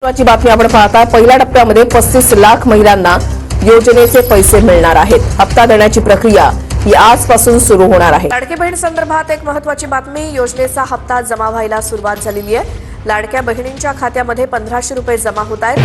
महत्त्वाची बातमी आपण पाहता। पहिल्या टप्प्यामध्ये 35 लाख महिलांना योजनेचे पैसे मिळणार आहेत। हप्ता देण्याची प्रक्रिया ही आजपासून सुरू होणार आहे। लाडकी बहीण संदर्भात एक महत्त्वाची बातमी, योजनेचा हप्ता जमा व्हायला सुरुवात झालेली आहे। लाडक्या बहिणींच्या खात्यामध्ये 1500 रुपये जमा होत आहेत।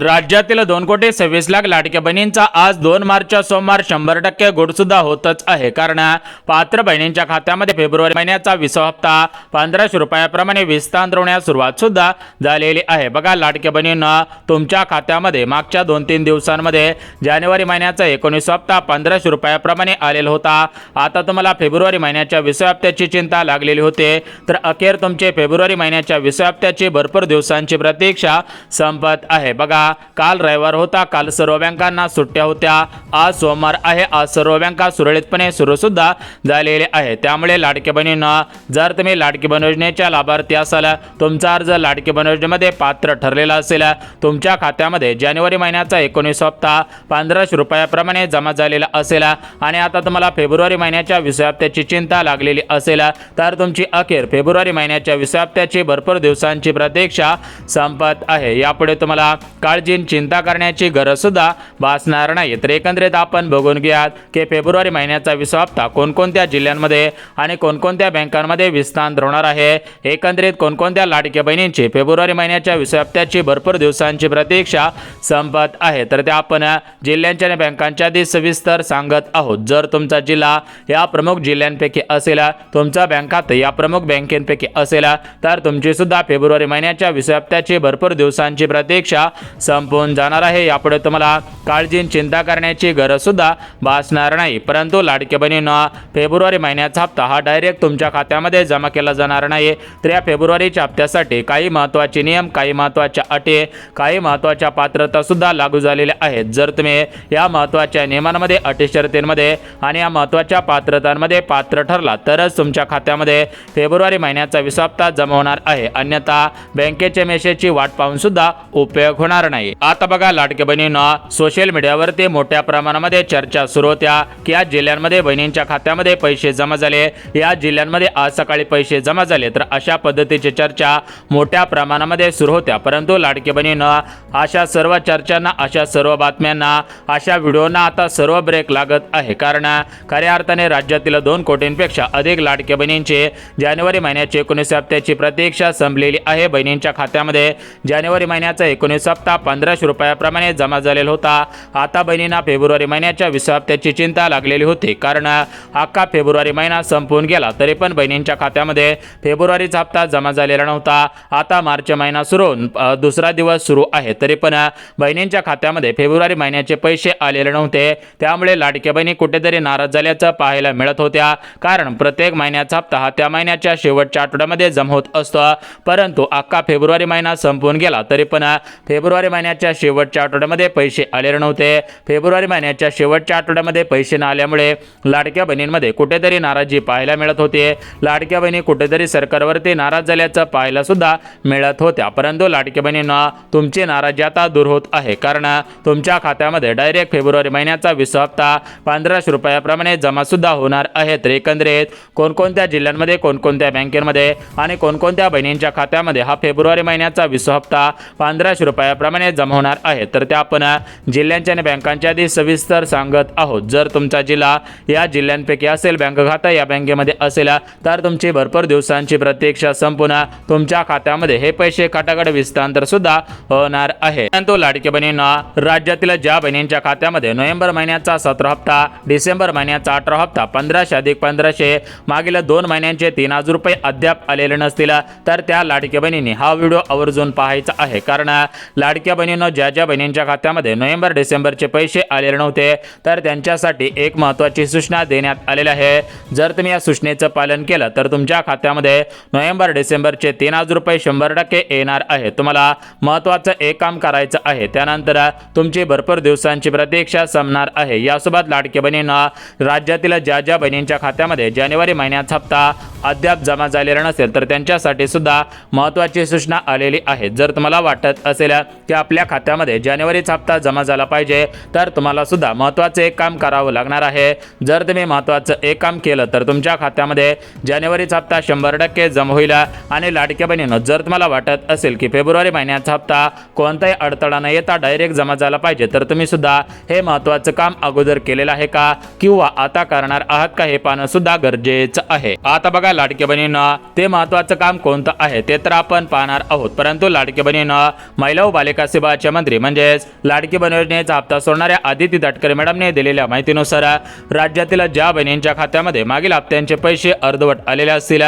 राज्यातील 2,26,00,000 लाडक्या बहिणींचा आज 2 मार्चच्या सोमवार 100% गुड सुद्धा होतच आहे। कारण पात्र बहिणींच्या खात्यामध्ये फेब्रुवारी महिन्याचा 20 हप्ता 1500 रुपयाप्रमाणे विस्तारण्यास सुरुवात सुद्धा झालेली आहे। बघा, लाडक्या बहिणींना तुमच्या खात्यामध्ये मागच्या 2-3 दिवसांमध्ये जानेवारी महिन्याचा 19 हप्ता 1500 रुपयाप्रमाणे आलेला होता। आता तुम्हाला फेब्रुवारी महिन्याच्या 20 हप्त्याची चिंता लागलेली होती, तर अखेर तुमचे फेब्रुवारी महिन्याच्या 20 हप्त्याची भरपूर दिवसांची प्रतीक्षा संपत आहे। बघा, काल रविवार होता, काल सर्व बँकांना सुट्ट्या होत्या। आज सोमवार आहे, आज सर्व बँका सुरळीतपणे सुरू सुद्धा झालेले आहे। त्यामुळे लाडकी बहिणींना, जर तुम्ही लाडकी बहीण योजनेच्या लाभार्थी असाल, तुमचा अर्ज लाडकी बहीण योजनेमध्ये पात्र ठरलेला असेल, तुमच्या खात्यामध्ये जानेवारी महिन्याचा 19 हप्ता 1500 रुपयाप्रमाणे जमा झालेला असेल आणि आता तुम्हाला फेब्रुवारी महिन्याच्या 20 हप्त्याची चिंता लागलेली असेल, तर तुमची अखेर फेब्रुवारी महिन्याच्या 20 हप्त्याची भरपूर दिवसांची प्रतीक्षा संपत आहे। यापुढे तुम्हाला काळजी चिंता करण्याची गरज सुद्धा भासणार नाही। तर एकंदरीत आपण बघून घ्या की फेब्रुवारी महिन्याचा 20 हप्ता कोणकोणत्या जिल्ह्यांमध्ये आणि कोणकोणत्या बँकांमध्ये विस्तार होणार आहे, एकंदरीत कोणकोणत्या लाडक्या बहिणींची फेब्रुवारी महिन्याच्या 20 हप्त्याची भरपूर दिवसांची प्रतीक्षा संपत आहे, तर त्या आपण जिल्ह्यांच्या आणि बँकांच्या आधी सविस्तर सांगत आहोत। जर तुमचा जिल्हा या प्रमुख जिल्ह्यांपैकी असेल, तुमचा बँक खातं या प्रमुख बँकेपैकी असेल, तर तुमची सुद्धा फेब्रुवारी महिन्याच्या 20 हप्त्याची भरपूर दिवसांची प्रतीक्षा संपून जाणार आहे। यापुढे तुम्हाला काळजी चिंता करण्याची गरज सुद्धा भासणार नाही। परंतु लाडक्या बहिणींना फेब्रुवारी महिन्याचा हप्ता हा डायरेक्ट तुमच्या खात्यामध्ये जमा केला जाणार नाही, तर या फेब्रुवारीच्या हप्त्यासाठी काही महत्त्वाचे नियम, काही महत्त्वाच्या अटी, काही महत्त्वाच्या पात्रता सुद्धा लागू झालेल्या आहेत। जर तुम्ही या महत्त्वाच्या नियमांमध्ये, अटी शर्तींमध्ये आणि या महत्त्वाच्या पात्रतांमध्ये पात्र ठरला, तरच तुमच्या खात्यामध्ये फेब्रुवारी महिन्याचा 20 हप्ता जमा होणार आहे, अन्यथा बँकेच्या मेसेजची वाट पाहून सुद्धा उपयोग होणार नाही। आता बघा, लाडक्या बहिणींना सोशल मीडियावरती मोठ्या प्रमाणामध्ये चर्चा सुरू होत्या की या जिल्ह्यांमध्ये बहिणींच्या खात्यामध्ये पैसे जमा झाले, या जिल्ह्यांमध्ये आज सकाळी पैसे जमा झाले, तर अशा पद्धतीची चर्चा मोठ्या प्रमाणामध्ये सुरू होत्या। परंतु लाडक्या बहिणींना अशा सर्व चर्चांना, अशा सर्व बातम्यांना, अशा व्हिडिओना आता सर्व ब्रेक लागत आहे। कारण खऱ्या अर्थाने राज्यातील 2 कोटींपेक्षा अधिक लाडक्या बहिणींचे जानेवारी महिन्याची 19 हप्त्याची प्रतीक्षा संपलेली आहे। बहिणींच्या खात्यामध्ये जानेवारी महिन्याचा 19 हप्ता 1500 रुपयाप्रमाणे जमा झालेला होता। आता बहिणींना फेब्रुवारी महिन्याच्या 20 हप्त्याची चिंता लागलेली होती, कारण अख्खा फेब्रुवारी महिना संपून गेला तरी पण बहिणींच्या खात्यामध्ये फेब्रुवारीचा हप्ता जमा झालेला नव्हता। आता मार्च महिना सुरू होऊन दुसरा दिवस सुरू आहे, तरी पण बहिणींच्या खात्यामध्ये फेब्रुवारी महिन्याचे पैसे आलेले नव्हते। त्यामुळे लाडक्या बहिणी कुठेतरी नाराज झाल्याचं पाहायला मिळत होत्या, कारण प्रत्येक महिन्याचा हप्ता हा त्या महिन्याच्या शेवटच्या आठवड्यामध्ये जमा होत असतो। परंतु अख्खा फेब्रुवारी महिना संपून गेला तरी पण फेब्रुवारी महिन्याच्या शेवटच्या आठवड्यामध्ये पैसे आलेले नव्हते। फेब्रुवारी महिन्याच्या शेवटच्या आठवड्यामध्ये पैसे न आल्यामुळे लाडक्या बहिणींमध्ये कुठेतरी नाराजी पाहायला मिळत होती। लाडक्या बहिणी कुठेतरी सरकारवरती नाराज झाल्याचं पाहायला सुद्धा मिळत होत्या। परंतु लाडक्या बहिणींना तुमची नाराजी आता दूर होत आहे, कारण तुमच्या खात्यामध्ये डायरेक्ट फेब्रुवारी महिन्याचा 20 हप्ता 1500 रुपयाप्रमाणे जमा सुद्धा होणार आहे। तर एकंदरीत कोणकोणत्या जिल्ह्यांमध्ये, कोणकोणत्या बँकेमध्ये आणि कोणकोणत्या बहिणींच्या खात्यामध्ये हा फेब्रुवारी महिन्याचा 20 हप्ता 1500 रुपयाप्रमाणे जमा होणार आहे, तर त्या आपण जिल्ह्यांच्या आणि बँकांच्या आधी सविस्तर सांगत आहोत। जर तुमचा जिल्हा या जिल्ह्यांपैकी असेल, बँक खातं या बँकेमध्ये असेल, तर तुमची भरपूर दिवसांची प्रतीक्षा संपून तुमच्या खात्यामध्ये हे पैसे खटाखट विस्तार सुद्धा होणार आहे। परंतु लाडक्या बहिणींना, राज्यातील ज्या बहिणींच्या खात्यामध्ये नोव्हेंबर महिन्याचा 17 हप्ता, डिसेंबर महिन्याचा 18 हप्ता 1500 अधिक 1500 मागील 2 महिन्यांचे 3000 रुपये अद्याप आलेले नसतील, तर त्या लाडक्या बहिणींनी हा व्हिडिओ आवर्जून पाहायचा आहे। कारण लाडक्या बहिणींना ज्या बहिणींच्या खात्यामध्ये नोव्हेंबर डिसेंबरचे पैसे आलेले नव्हते, तर त्यांच्यासाठी एक महत्त्वाची सूचना देण्यात आलेली आहे। जर तुम्ही या सूचनेचं पालन केलं तर तुमच्या खात्यामध्ये नोव्हेंबर डिसेंबरचे 3000 रुपये 100% येणार आहे। तुम्हाला महत्त्वाचं एक काम करायचं आहे, त्यानंतर तुमची भरपूर दिवसांची प्रतीक्षा संपणार आहे। यासोबत लाडक्या बहिणींना राज्यातील ज्या बहिणींच्या खात्यामध्ये जानेवारी महिन्याचा हप्ता अद्याप जमा झालेलं नसेल तर त्यांच्यासाठी सुद्धा महत्त्वाची सूचना आलेली आहे। जर तुम्हाला वाटत असेल की आपल्या खात्यामध्ये जानेवारीचा हप्ता जमा झाला पाहिजे तर तुम्हाला सुद्धा महत्त्वाचं एक काम करावं लागणार आहे। जर तुम्ही महत्त्वाचं एक काम केलं तर तुमच्या खात्यामध्ये जानेवारीचा हप्ता 100% जमा होईल। आणि लाडक्या बहिणींनो, जर तुम्हाला वाटत असेल की फेब्रुवारी महिन्याचा हप्ता कोणताही अडथळा न येता डायरेक्ट जमा झाला पाहिजे तर तुम्ही सुद्धा हे महत्त्वाचं काम अगोदर केलेलं आहे का किंवा आता करणार आहात का हे पाहणं सुद्धा गरजेचं आहे। आता बघा लाडक्या बहिणींनो, ते महत्त्वाचं काम कोणतं आहे ते तर आपण पाहणार आहोत, परंतु लाडक्या बहिणींनो, महिला व बालिका सेवाचे मंत्री म्हणजेच लाडकी बहीण योजनेचा हप्ता सोडणाऱ्या आदिती तटकरे मॅडमने दिलेल्या माहितीनुसार राज्यातील ज्या बहिणींच्या खात्यामध्ये मागील हप्त्यांचे पैसे अर्धवट आलेले असतील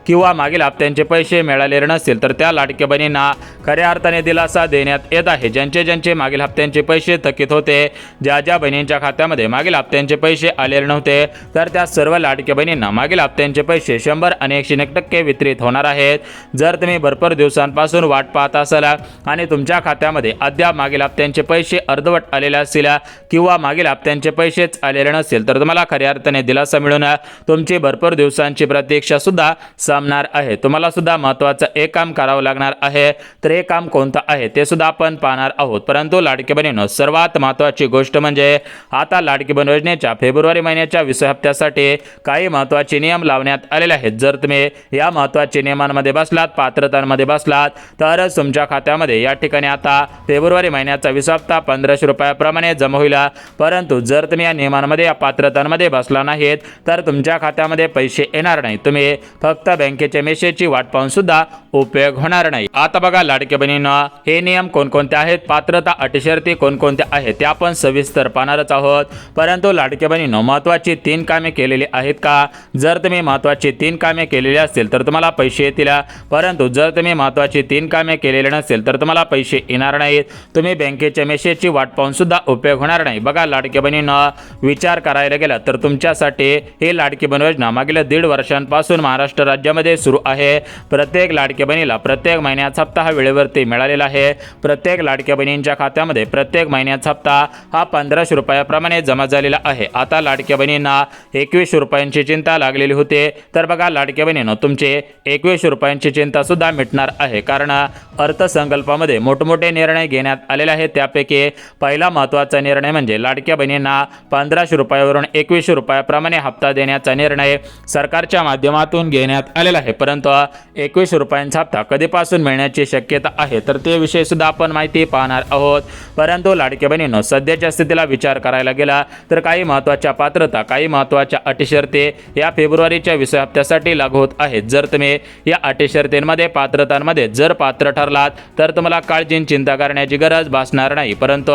किंवा मागील हप्त्यांचे पैसे मिळालेले नसतील तर त्या लाडक्या बहिणींना खऱ्या अर्थाने दिलासा देण्यात येत आहे। ज्यांचे मागील हप्त्यांचे पैसे थकीत होते, ज्या बहिणींच्या खात्यामध्ये मागील हप्त्यांचे पैसे आलेले नव्हते तर त्या सर्व लाडक्या बहिणींना मागील हप्त्यांचे पैसे 100 आणि 101% वितरित होणार आहेत। जर तुम्ही भरपूर दिवसांपासून वाट पाहत असाल आणि तुमच्या खात्यामध्ये अद्याप मागील हप्त्यांचे पैसे अर्धवट आलेले असतील किंवा मागील हप्त्यांचे पैसेच आलेले नसेल तर तुम्हाला खऱ्या अर्थाने दिलासा मिळून तुमची भरपूर दिवसांची प्रतीक्षा सुद्धा संपणार आहे। तुम्हाला सुद्धा महत्त्वाचं एक काम करावं लागणार आहे, तर हे काम कोणतं आहे ते सुद्धा आपण पाहणार आहोत। परंतु लाडकी बहिणींनो, सर्वात महत्त्वाची गोष्ट म्हणजे आता लाडकी बहीण योजनेच्या फेब्रुवारी महिन्याच्या 20 हप्त्यासाठी काही महत्त्वाचे नियम लावण्यात आलेले आहेत। जर तुम्ही या महत्त्वाच्या नियमांमध्ये बसलात, पात्रतांमध्ये बसलात तरच तुमच्या खात्यामध्ये या ठिकाणी आता फेब्रुवारी महिन्याचा 20 हप्ता 1500 रुपयाप्रमाणे जमा होईल। परंतु जर तुम्ही या नियमांमध्ये या पात्रतांमध्ये बसला नाहीत तर तुमच्या खात्यामध्ये पैसे येणार नाही। तुम्ही फक्त बँकेच्या मेसेजची वाट पाहून सुद्धा उपयोग होणार नाही। आता बघा लाडक्या बहिणींनो, हे नियम कोणकोणते आहेत, पात्रता अटी शर्ती कोणकोणत्या आहेत ते आपण सविस्तर पाहणारच आहोत। परंतु लाडक्या बहिणींनो, महत्त्वाची 3 कामे केलेली आहेत का? जर तुम्ही महत्त्वाची 3 कामे केलेली असतील तर तुम्हाला पैसे येतील, परंतु जर तुम्ही महत्त्वाची 3 कामे केलेली नसेल तर तुम्हाला पैसे येणार नाहीत। तुम्ही बँकेच्या मेसेजची वाट पाहून सुद्धा उपयोग होणार नाही। बघा लाडक्या बहिणींनो, विचार करायला गेला तर तुमच्यासाठी ही लाडकी बहीण योजना मागील 1.5 वर्षांपासून महाराष्ट्र राज्यामध्ये सुरू आहे। प्रत्येक लाडक्या बहिणीला प्रत्येक महिन्याचा हप्ता हा वेळेवरती मिळालेला आहे। प्रत्येक लाडक्या बहिणींच्या खात्यामध्ये प्रत्येक महिन्याचा हप्ता हा 1500 रुपयाप्रमाणे जमा झालेला आहे। आता लाडक्या बहिणींना 21 रुपयांची चिंता लागलेली होती, तर बघा लाडक्या बहिणींनो, तुमचे 21 रुपयांची चिंता सुद्धा मिटणार आहे, कारण अर्थसंकल्पामध्ये मोठमोठे निर्णय घेण्यात आलेले आहेत। त्यापैकी पहिला महत्त्वाचा निर्णय म्हणजे लाडक्या बहिणींना 1500 रुपयावरून 21 रुपयाप्रमाणे हप्ता देण्याचा निर्णय सरकारच्या माध्यमातून घेण्यात आलेला आहे। परंतु 21 रुपयांचा हप्ता कधीपासून मिळण्याची शक्यता आहे तर ते विषय सुद्धा आपण माहिती पाहणार आहोत। परंतु लाडक्या बहिणींनो, सध्याच्या स्थितीला विचार करायला गेला तर काही महत्त्वाच्या पात्रता, काही महत्त्वाच्या अटी शर्ती या फेब्रुवारीच्या 20 हप्त्यासाठी लागू होत आहेत। जर तुम्ही या अटी शर्तींमध्ये, पात्रतांमध्ये जर पात्र ठरलात तर तुम्हाला काळजी चिंता करण्याची गरज भासणार नाही। परंतु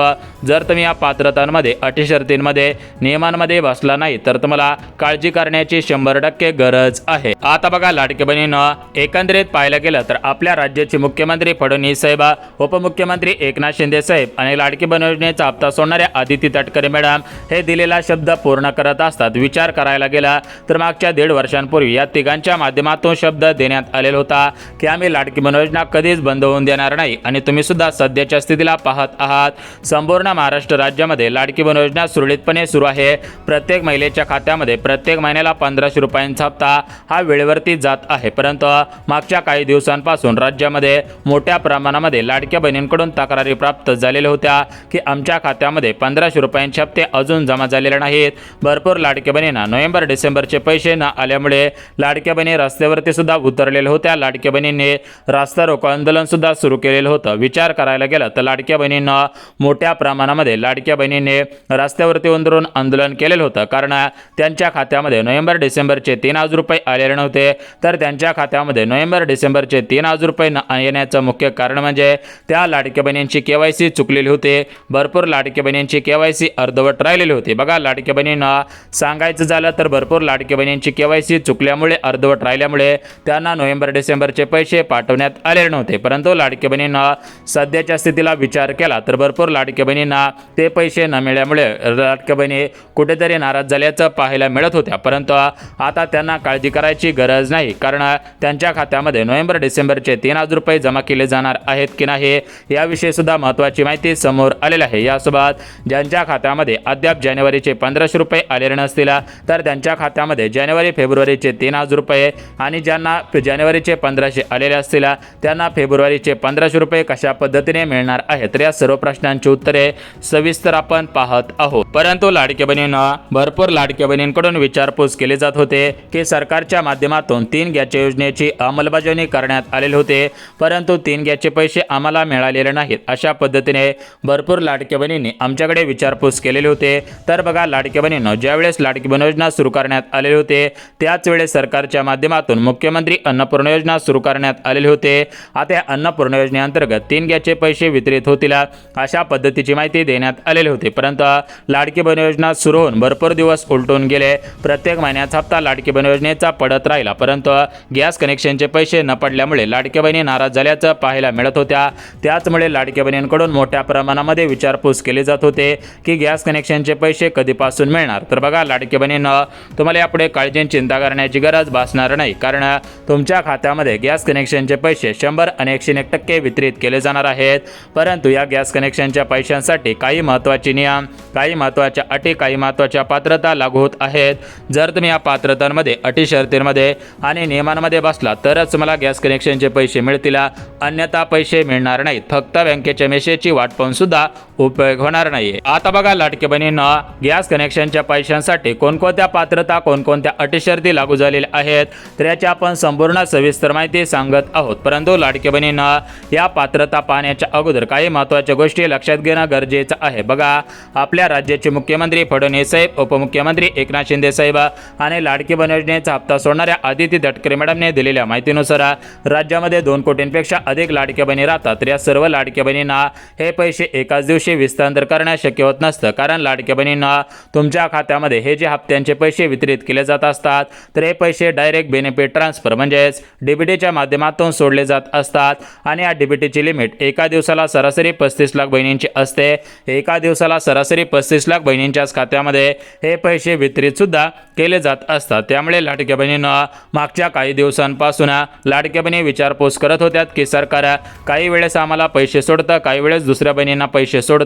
जर तुम्ही या पात्रतांमध्ये, अटी शर्तींमध्ये, नियमांमध्ये बसला नाही तर तुम्हाला काळजी करण्याची 100% गरज आहे। आता बघा लाडक्या बहिणींनो, एकंदरीत पाहायला गेलं तर आपल्या राज्याचे मुख्यमंत्री फडणवीस साहेब, उपमुख्यमंत्री एकनाथ शिंदे साहेब आणि लाडकी बहीण योजनेचा हप्ता सोडणाऱ्या आदिती तटकरे मॅडम हे दिलेला शब्द पूर्ण करत असतात। विचार करायला गेला तर मागच्या 1.5 वर्षांपूर्वी या तिघांच्या माध्यमातून शब्द देण्यात आलेला होता की आम्ही लाडकी बहीण योजना कधीच बंद होऊन देणार नाही। आणि तुम्ही सुद्धा सध्याच्या स्थितीला पाहत आहात। संपूर्ण महाराष्ट्र राज्यामध्ये लाडकी बहीण योजना सुरळीतपणे सुरू आहे। प्रत्येक महिलेच्या खात्यामध्ये प्रत्येक महिन्याला 1500 रुपयांचा हप्ता हा वेळेवरती जात आहे। परंतु मागच्या काही दिवसांपासून राज्यामध्ये मोठ्या प्रमाणामध्ये लाडक्या बहिणींकडून तक्रारी प्राप्त झालेल्या होत्या की आमच्या खात्यामध्ये 1500 रुपयांचे हप्ते अजून जमा झालेले नाहीत। भरपूर लाडक्या बहिणींना नोव्हेंबर डिसेंबरचे पैसे न आल्यामुळे लाडक्या बहिणी रस्त्यावरती सुद्धा उतरलेल्या होत्या। लाडक्या बहिणींनी रास्ता रोको आंदोलन सुद्धा सुरू केलेलं होतं। विचार करायला गेला तर लाडक्या बहिणींना मोठ्या प्रमाणामध्ये लाडक्या बहिणींनी रस्त्यावरती उतरून आंदोलन केलेलं होतं, कारण त्यांच्या खात्यामध्ये नोव्हेंबर डिसेंबरचे 3000 रुपये आलेले नव्हते। तर त्यांच्या खात्यामध्ये नोव्हेंबर डिसेंबरचे 3000 रुपये न येण्याचं मुख्य कारण म्हणजे त्या लाडक्या बहिणींची केवायसी चुकलेली होती। भरपूर लाडक्या बहिणींची केवायसी अर्धवट राहिलेली होती। बघा लाडक्या बहिणींना सांगायचं झालं तर भरपूर लाडक्या बहिणींची केवायसी चुकल्यामुळे, अर्धवट राहिल्यामुळे त्यांना नोव्हेंबर डिसेंबरचे पैसे पाठवण्यात आलेले नव्हते। परंतु लाडक्या बहिणींना सध्याच्या स्थितीला विचार केला तर भरपूर लाडक्या बहिणींना ते पैसे न मिळाल्यामुळे लाडक्या बहिणी कुठेतरी नाराज झाल्याचं पाहायला मिळत होत्या। परंतु आता त्यांना काळजी करायची गरज नाही, कारण त्यांच्या खात्यामध्ये नोव्हेंबर डिसेंबरचे 3000 रुपये जमा केले जाणार आहेत की नाही याविषयी सुद्धा महत्त्वाची माहिती समोर आलेली आहे। यासोबत ज्यांच्या खात्यामध्ये अद्याप जानेवारीचे 1500 रुपये आलेले नसतील तर त्यांच्या खात्यामध्ये जानेवारी फेब्रुवारीचे 3000 3,000 रुपये आणि ज्यांना जानेवारीचे 1500 आलेले असतील त्यांना फेब्रुवारीचे 1500 रुपये कशा पद्धतीने मिळणार आहेत, तर या सर्व प्रश्नांची उत्तरे सविस्तर आपण पाहत आहोत. परंतु लाडक्या बहिणींना भरपूर लाडक्या बहिणींकडून विचारपूस केली जात होते की सरकारच्या माध्यमातून 3 गॅसच्या योजनेची अंमलबजावणी करण्यात आलेली होते, परंतु 3 गॅसचे पैसे आम्हाला मिळालेले नाहीत. अशा पद्धतीने भरपूर लाडक्या बहिणींनी आमच्याकडे विचारपूस केलेली होते. तर बघा लाडक्या बहिणींनो, ज्यावेळेस लाडकी बहीण योजना सुरू करण्यात आलेली होते त्याच वेळेस सरकारच्या माध्यमातून मुख्यमंत्री अन्नपूर्णा योजना सुरू करण्यात आलेली होते. आता या अन्नपूर्णा योजनेअंतर्गत 3 गॅसचे पैसे वितरित होतील अशा पद्धतीची माहिती देण्यात आलेली होती. परंतु लाडकी बहीण योजना सुरू होऊन भरपूर दिवस उलटून गेले. प्रत्येक महिन्याचा हप्ता लाडकी बहीण योजनेचा पडत राहिला, परंतु गॅस कनेक्शनचे पैसे न पडल्यामुळे लाडक्या बहिणी नाराज झाल्याचं पाहायला मिळत होत्या. त्याचमुळे लाडक्या बहिणींकडून मोठ्या प्रमाणामध्ये विचारपूस केली जात होते की गॅस कनेक्शनचे पैसे कधीपासून मिळणार. तर बघा लाडक्या बहिणींनो, तुम्हाला यापुढे काळजी चिंता करण्याची गरज भासणार नाही, कारण तुमच्या खात्यामध्ये गॅस कनेक्शनचे पैसे 100 आणि 101% वितरित केले जाणार आहेत. परंतु या गॅस कनेक्शनच्या पैशांसाठी काही महत्त्वाचे नियम, काही महत्त्वाच्या अटी, काही महत्त्वाच्या पात्रता लागू होत आहेत. जर तुम्ही या पात्रतांमध्ये, अटी शर्तींमध्ये आणि नियमांमध्ये बसला तरच तुम्हाला गॅस कनेक्शनचे पैसे मिळतील, अन्यथा पैसे मिळणार नाहीत. फक्त बँकेच्या मेसेजची वाट पाहून सुद्धा उपयोग होणार नाही. आता बघा लाडक्या बहिणींना, गॅस कनेक्शनच्या पैशांसाठी कोणकोणत्या पात्रता, कोणकोणत्या अटी शर्ती लागू झालेल्या आहेत, तर याची आपण संपूर्ण सविस्तर माहिती सांगत आहोत. परंतु लाडक्या बहिणींना, या पात्रता पाहण्याच्या अगोदर काही महत्त्वाच्या गोष्टी लक्षात घेणं गरजेचं आहे. बघा, आपल्या राज्याचे मुख्यमंत्री फडणवीस साहेब, उपमुख्यमंत्री एकनाथ शिंदे साहेब आणि लाडकी बहीण योजनेचा हप्ता सोडणाऱ्या आदिती तटकरे मॅडमने दिलेल्या माहितीनुसार राज्यामध्ये 2 कोटींपेक्षा अधिक लाडक्या बहिणी राहतात. तर या सर्व लाडक्या बहिणींना हे पैसे एकाच दिवशी हस्तांतर करणे शक्य होत नसतं, कारण लाडक्या बहिणींना तुमच्या खात्यामध्ये हे जे हप्त्यांचे पैसे वितरित केले जात असतात तर हे पैसे डायरेक्ट बेनिफिट ट्रान्सफर म्हणजेच डीबीटीच्या माध्यमातून सोडले जात असतात. आणि या डीबीटीची लिमिट एका दिवसाला सरासरी 35 लाख बहिणींची असते. एका दिवसाला सरासरी 35 लाख बहिणींच्याच खात्यामध्ये हे पैसे वितरित सुद्धा केले जात असतात. त्यामुळे लाडक्या बहिणींना मागच्या काही दिवसांपासून लाडक्या बहिणी विचारपूस करत होत्यात की सरकार काही वेळेस आम्हाला पैसे सोडतं, काही वेळेस दुसऱ्या बहिणींना पैसे सोडतं,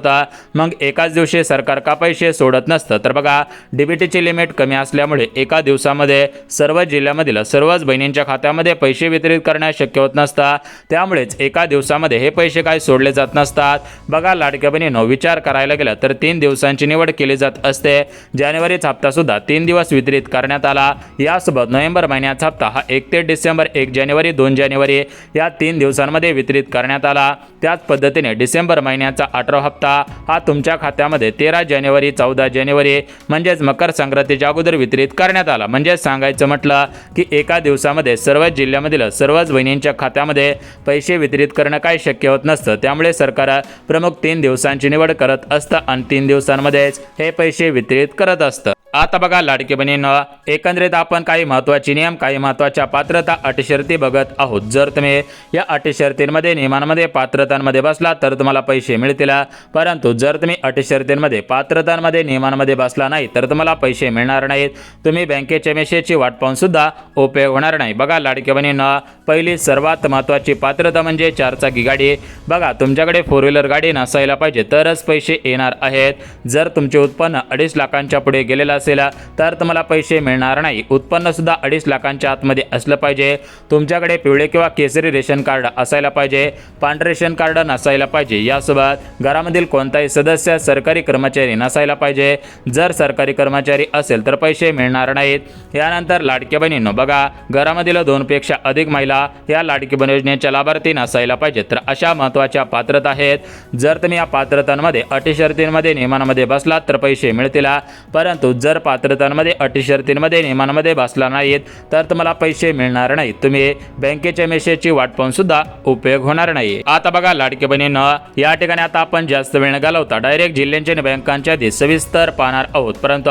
मग एकाच दिवशी सरकार का पैसे सोडत नसतं. तर बघा, डीबीटीची लिमिट कमी असल्यामुळे एका दिवसामध्ये सर्व जिल्ह्यामधील सर्वच बहिणींच्या खात्यामध्ये पैसे वितरित करणे शक्य होत नसतं. त्यामुळेच एका दिवसामध्ये हे पैसे काय सोडले जात नसतात. बघा लाडक्या बहिणींनो, विचार करायला गेला तर 3 दिवसांची निवड केली जात असते. जानेवारीचा हप्ता सुद्धा 3 दिवस वितरित करण्यात आला. यासोबत नोव्हेंबर महिन्याचा हप्ता हा 1 ते डिसेंबर, 1 जानेवारी, 2 जानेवारी या 3 दिवसांमध्ये वितरित करण्यात आला. त्याच पद्धतीने डिसेंबर महिन्याचा 18वा हप्ता हा तुमच्या खात्यामध्ये 13 जानेवारी, 14 जानेवारी म्हणजेच मकर संक्रांतीच्या अगोदर वितरित करण्यात आला. म्हणजे सांगायचं म्हटलं की एका दिवसामध्ये सर्वच जिल्ह्यामधील सर्वच बहिणींच्या खात्यामध्ये पैसे वितरित करणं काही शक्य होत नसतं. त्यामुळे सरकार प्रमुख 3 दिवसांची निवड करत असतं आणि 3 दिवसांमध्येच हे पैसे वितरित करत असतं. आता बघा लाडकी बहिणींनो, एकंदरीत आपण काही महत्त्वाचे नियम, काही महत्त्वाच्या पात्रता, अटी शर्ती बघत आहोत. जर तुम्ही या अटी शर्तींमध्ये, नियमांमध्ये, पात्रतांमध्ये बसला तर तुम्हाला पैसे मिळतील. परंतु जर तुम्ही अटी शर्तींमध्ये, पात्रतांमध्ये, नियमांमध्ये बसला नाही तर तुम्हाला पैसे मिळणार नाहीत. तुम्ही बँकेच्या मेसेजची वाट पाहून सुद्धा उपयोग होणार नाही. बघा लाडकी बहिणींनो, पहिली सर्वात महत्त्वाची पात्रता म्हणजे 4 चाकी गाडी. बघा, तुमच्याकडे 4 व्हीलर गाडी नसायला पाहिजे तरच पैसे येणार आहेत. जर तुमचे उत्पन्न 2.5 लाखांच्या पुढे गेलेलं असेल तर तुम्हाला पैसे मिळणार नाही. उत्पन्न सुद्धा 2.5 लाखांच्या आतमध्ये असलं पाहिजे. तुमच्याकडे पिवळे किंवा केसरी रेशन कार्ड असायला पाहिजे. पांढरे रेशन कार्ड नसायला पाहिजे. यासोबत घरामधील कोणताही सदस्य सरकारी कर्मचारी नसायला पाहिजे. जर सरकारी कर्मचारी असेल तर पैसे मिळणार नाहीत. यानंतर लाडक्या बहिणींनो, बघा, घरामधील 2 पेक्षा अधिक महिला या लाडकी बहीण योजनेच्या लाभार्थी नसायला पाहिजेत. तर अशा महत्त्वाच्या पात्रता आहेत. जर तुम्ही या पात्रतांमध्ये, अटी शर्तींमध्ये, नियमांमध्ये बसलात तर पैसे मिळतील. परंतु जर पात्रतांमध्ये, अटी शर्तींमध्ये, नियमांमध्ये बसला नाहीत तर तुम्हाला पैसे मिळणार नाहीत. तुम्ही बँकेच्या मेसेजची वाट पाहून सुद्धा उपयोग होणार नाही. आता बघा लाडकी बहिणींनो, या ठिकाणी आता आपण जास्त वेळ न घालवता डायरेक्ट जिल्ह्यांच्या आणि बँकांच्या आधी सविस्तर पाहणार आहोत. परंतु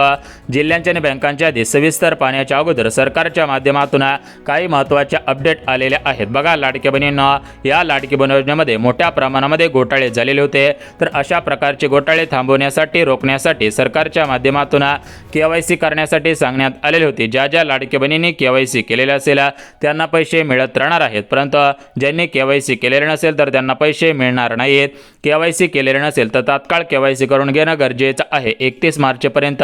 जिल्ह्यांच्या आणि बँकांच्या आधी सविस्तर पाहण्याच्या अगोदर सरकारच्या माध्यमातून काही महत्त्वाच्या अपडेट आलेल्या आहेत. बघा लाडक्या बहिणींनो, या लाडकी बहीण योजनेमध्ये मोठ्या प्रमाणामध्ये घोटाळे झालेले होते. तर अशा प्रकारचे घोटाळे थांबवण्यासाठी, रोखण्यासाठी सरकारच्या माध्यमातून KYC करण्यासाठी सांगण्यात आलेली होती। ज्या लाडक्या बहिणींनी KYC केलेले असेल त्यांना पैसे मिळत राहणार आहेत, परंतु ज्यांनी KYC केलेले नसेल तर त्यांना पैसे मिळणार नाहीत। KYC केलेले नसेल तर तात्काळ KYC करून घेणं गरजेचं आहे। 31 मार्चपर्यंत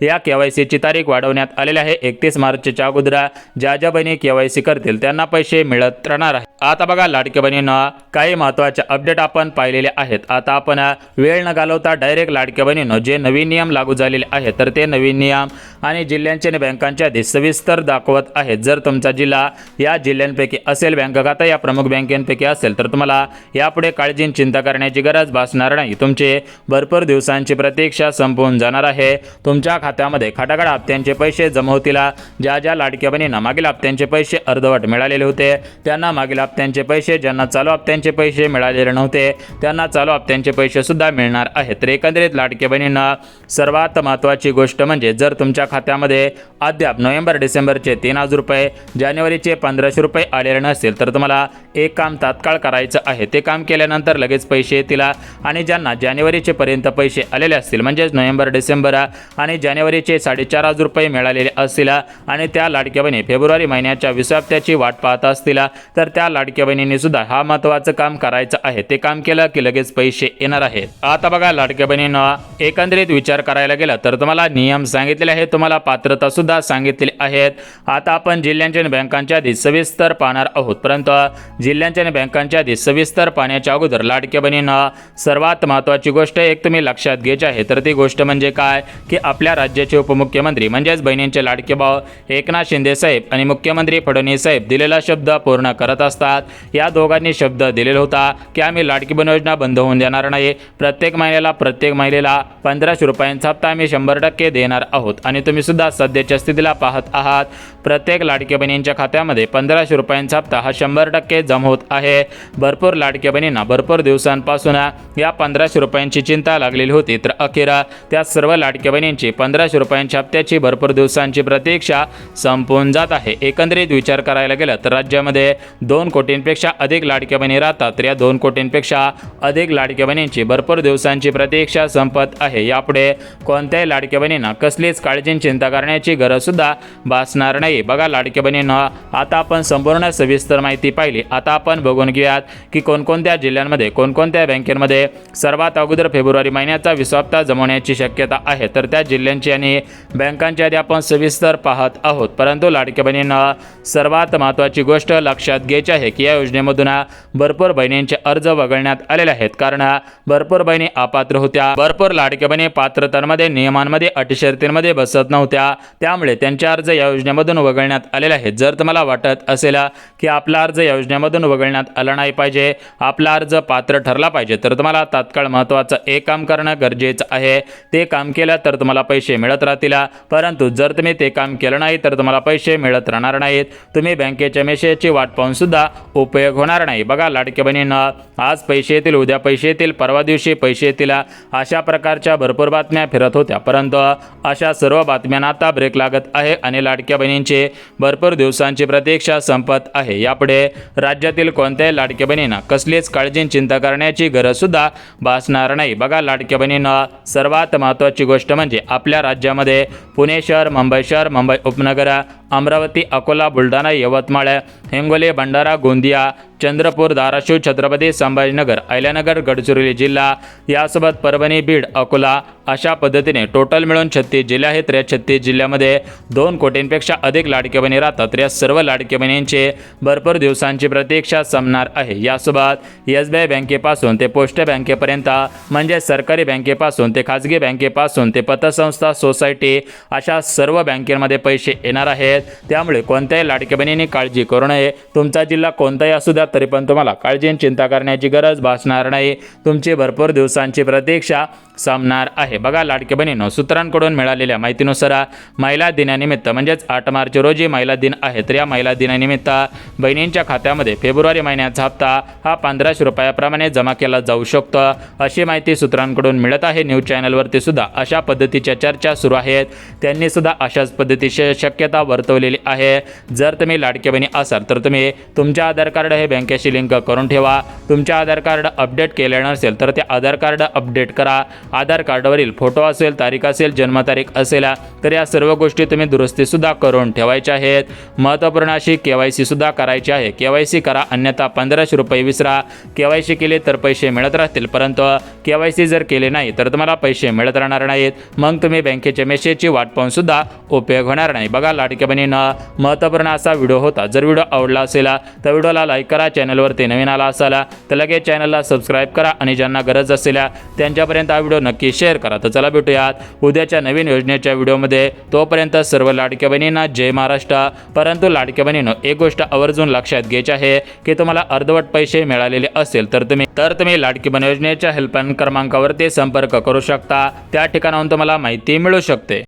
या KYCची तारीख वाढवण्यात आलेली आहे। 31 मार्चच्या अगोदर ज्या बहिणी KYC करतील त्यांना पैसे मिळत राहणार आहे। आता बघा लाडक्या बहिणींना काही महत्त्वाचे अपडेट आपण पाहिलेले आहेत। आता आपण वेळ न घालवता डायरेक्ट लाडक्या बहिणींनो जे नवीन नियम लागू झालेले आहेत तर ते नवीन नियम आणि जिल्ह्यांचे आणि बँकांचे आधी सविस्तर दाखवत आहेत। जर तुमचा जिल्हा या जिल्ह्यांपैकी असेल, बँक खाता या प्रमुख बँकेपैकी असेल तर तुम्हाला यापुढे काळजी चिंता करण्याची गरज भासणार नाही। तुमचे भरपूर दिवसांची प्रतीक्षा संपवून जाणार आहे। तुमच्या खात्यामध्ये खटाखट हप्त्यांचे पैसे जमा होतील। ज्या लाडक्या बहिणींना मागील हप्त्यांचे पैसे अर्धवट मिळालेले होते त्यांना मागील हप्त्यांचे पैसे, ज्यांना चालू हप्त्यांचे पैसे मिळालेले नव्हते त्यांना चालू हप्त्यांचे पैसे सुद्धा मिळणार आहेत। तर एकंदरीत लाडक्या बहिणींना सर्वात महत्त्वाची गोष्ट म्हणजे जर तुमच्या खात्यामध्ये अद्याप नोव्हेंबर डिसेंबरचे 3000 रुपये, जानेवारीचे 1500 रुपये आलेले नसेल तर तुम्हाला एक काम तात्काळ करायचं आहे। ते काम केल्यानंतर लगेच पैसे येतील आणि ज्यांना जानेवारीचे पर्यंत पैसे आलेले असतील म्हणजेच नोव्हेंबर डिसेंबर आणि जानेवारीचे 4500 रुपये मिळालेले असतील आणि त्या लाडक्या बहिणी फेब्रुवारी महिन्याच्या 20 हप्त्याची वाट पाहत असतील तर त्या लाडक्या बहिणींनी सुद्धा हा महत्त्वाचं काम करायचं आहे। ते काम केलं की लगेच पैसे येणार आहेत। आता बघा लाडक्या बहिणींना एकंदरीत विचार करायला गेला तर तुम्हाला नियम सांगितलेले आहेत, तुम्हाला पात्रता सुद्धा सांगितलेली आहेत। आता आपण जिल्ह्यांच्या आणि बँकांच्या आधी सविस्तर पाहणार आहोत, परंतु जिल्ह्यांच्या आणि बँकांच्या आधी सविस्तर पाहण्याच्या अगोदर लाडक्या बहिणींना सर्वात महत्त्वाची गोष्ट एक तुम्ही लक्षात घ्यायची आहे, तर ती गोष्ट म्हणजे काय की आपल्या राज्याचे उपमुख्यमंत्री म्हणजेच बहिणींचे लाडके भाऊ एकनाथ शिंदे साहेब आणि मुख्यमंत्री फडणवीस साहेब दिलेला शब्द पूर्ण करत असतात। या दोघांनी शब्द दिलेला होता की आम्ही लाडकी बहीण योजना बंद होऊन देणार नाही। प्रत्येक महिलेला 1500 रुपयांचा हप्ता आम्ही 100% देणार आहोत आणि तुम्ही सुद्धा सध्याच्या स्थितीला पाहत आहात प्रत्येक लाडक्या बहिणींच्या खात्यामध्ये 1500 रुपयांचा हप्ता हा 100% जमा होत आहे। भरपूर लाडक्या बहिणींना भरपूर दिवसांपासून या 1500 रुपयांची चिंता लागलेली होती, तर अखेर त्या सर्व लाडक्या बहिणींची 1500 रुपयांच्या हप्त्याची भरपूर दिवसांची प्रतीक्षा संपून जात आहे। एकंदरीत विचार करायला गेला तर राज्यामध्ये 2 कोटींपेक्षा अधिक लाडक्या बहिणी राहतात, तर या 2 कोटींपेक्षा अधिक लाडक्या बहिणींची भरपूर दिवसांची प्रतीक्षा संपत आहे। यापुढे कोणत्याही लाडक्या बहिणींना कसलीच काळजी चिंता करण्याची गरज सुद्धा भासणार नाही। बघा लाडक्या बहिणींना आता आपण संपूर्ण सविस्तर माहिती पाहिली। आता आपण बघून घेऊयात की कोणकोणत्या जिल्ह्यांमध्ये कोणकोणत्या बँकेमध्ये सर्वात अगोदर फेब्रुवारी महिन्याचा 20 हप्ता जमवण्याची शक्यता आहे, तर त्या जिल्ह्यांची आणि बँकांची आधी आपण सविस्तर पाहत आहोत। परंतु लाडक्या बहिणींना सर्वात महत्त्वाची गोष्ट लक्षात घ्यायची आहे की या योजनेमधून भरपूर बहिणींचे अर्ज वगळण्यात आलेले आहेत, कारण भरपूर बहिणी अपात्र होत्या। भरपूर लाडक्या बहिणी पात्रतांमध्ये, नियमांमध्ये, अटी शर्तींमध्ये बसत नव्हत्या, त्यामुळे त्यांचे अर्ज या योजनेमधून वगळण्यात आलेले आहेत। जर तुम्हाला वाटत असेल की आपला अर्ज या योजनेमधून वगळण्यात आला नाही पाहिजे, आपला अर्ज पात्र ठरला पाहिजे, तर तुम्हाला तात्काळ महत्त्वाचं एक काम करणं गरजेचं आहे। ते काम केलं तर तुम्हाला पैसे मिळत राहतील, परंतु जर तुम्ही ते काम केलं नाही तर तुम्हाला पैसे मिळत राहणार नाहीत। तुम्ही बँकेच्या मेसेजची वाट पाहून सुद्धा उपयोग होणार नाही। बघा लाडक्या बहिणींना आज पैसे येतील, उद्या पैसे येतील, परवा दिवशी पैसे येतील, अशा प्रकारच्या भरपूर बातम्या फिरत होत्या, परंतु अशा सर्व बातम्यांना आता ब्रेक लागत आहे आणि लाडक्या बहिणींची भरपूर दिवसांची प्रतीक्षा संपत आहे। यापुढे राज्यातील कोणत्याही लाडक्या बहिणींना कसलीच काळजी चिंता करण्याची गरज सुद्धा भासणार नाही। बघा लाडक्या बहिणींना सर्वात महत्त्वाची गोष्ट म्हणजे आपल्या राज्यामध्ये पुणे शहर, मुंबई उपनगर, अमरावती, अकोला, बुलढाणा, यवतमाळ, हिंगोली, भंडारा, गोंदिया, चंद्रपूर, धाराशिव, छत्रपती संभाजीनगर, अहिल्यानगर, गडचिरोली जिल्हा यासोबत परभणी, बीड, अकोला अशा पद्धतीने टोटल मिळून 36 जिल्हे आहेत। या 36 जिल्ह्यामध्ये 2 कोटींपेक्षा अधिक लाडक्या बहिणी राहतात, तर या सर्व लाडक्या बहिणींचे भरपूर दिवसांची प्रतीक्षा संपणार आहे। यासोबत SBI बँकेपासून ते पोस्ट बँकेपर्यंत म्हणजे सरकारी बँकेपासून ते खाजगी बँकेपासून ते पतसंस्था, सोसायटी अशा सर्व बँकेमध्ये पैसे येणार आहेत। त्यामुळे कोणत्याही लाडक्या बहिणींनी काळजी करू नये। तुमचा जिल्हा कोणताही असू द्या तरी पण तुम्हाला काळजी चिंता करण्याची गरज भासणार नाही। तुमची भरपूर दिवसांची प्रतीक्षा संपणार आहे। बघा लाडक्या बहिणींनो, सूत्रांकडून मिळालेल्या माहितीनुसार महिला दिनानिमित्त म्हणजेच 8 मार्च रोजी महिला दिन आहे, तर या महिला दिनानिमित्त बहिणींच्या खात्यामध्ये फेब्रुवारी महिन्याचा हप्ता हा 1500 रुपयाप्रमाणे जमा केला जाऊ शकतो, अशी माहिती सूत्रांकडून मिळत आहे। न्यूज चॅनलवरती सुद्धा अशा पद्धतीच्या चर्चा सुरू आहेत, त्यांनी सुद्धा अशाच पद्धतीची शक्यता वर्तवलेली आहे। जर तुम्ही लाडक्या बहिणी असाल तर तुम्ही तुमच्या आधार कार्ड हे बँकेशी लिंक करून ठेवा। तुमचे आधार कार्ड अपडेट केले नसेल तर ते आधार कार्ड अपडेट करा। आधार कार्डवरील फोटो असेल, तारीख असेल, जन्मतारीख असेल तर या सर्व गोष्टी तुम्ही दुरुस्तीसुद्धा करून ठेवायच्या आहेत। महत्त्वपूर्ण अशी KYC सुद्धा करायची आहे। KYC करा, अन्यथा 1500 रुपये विसरा। KYC केले तर पैसे मिळत राहतील, परंतु KYC जर केले नाही तर तुम्हाला पैसे मिळत राहणार नाहीत। मग तुम्ही बँकेच्या मेसेजची वाट पाहून सुद्धा उपयोग होणार नाही। बघा लाडक्या बहिणींनो, महत्त्वपूर्ण असा व्हिडिओ होता। जर व्हिडिओ आवडला असेल तर व्हिडिओला लाईक करा, चॅनलवरती नवीन आला असाल तर लगेच चॅनलला सबस्क्राईब करा आणि ज्यांना गरज असेल त्यांच्यापर्यंत हा व्हिडिओ नक्की शेअर करा। तर चला भेटूयात उद्याच्या नवीन योजनेच्या व्हिडिओमध्ये। तोपर्यंत सर्व लाडक्या बहिणींना जय महाराष्ट्र। परंतु लाडक्या बहिणींनो, एक गोष्ट आवर्जून लक्षात घ्यायची आहे की तुम्हाला अर्धवट पैसे मिळालेले असेल तर तुम्ही लाडकी बहीण योजनेच्या हेल्पलाईन क्रमांकावरती संपर्क करू शकता। त्या ठिकाणाहून तुम्हाला माहिती मिळू शकते।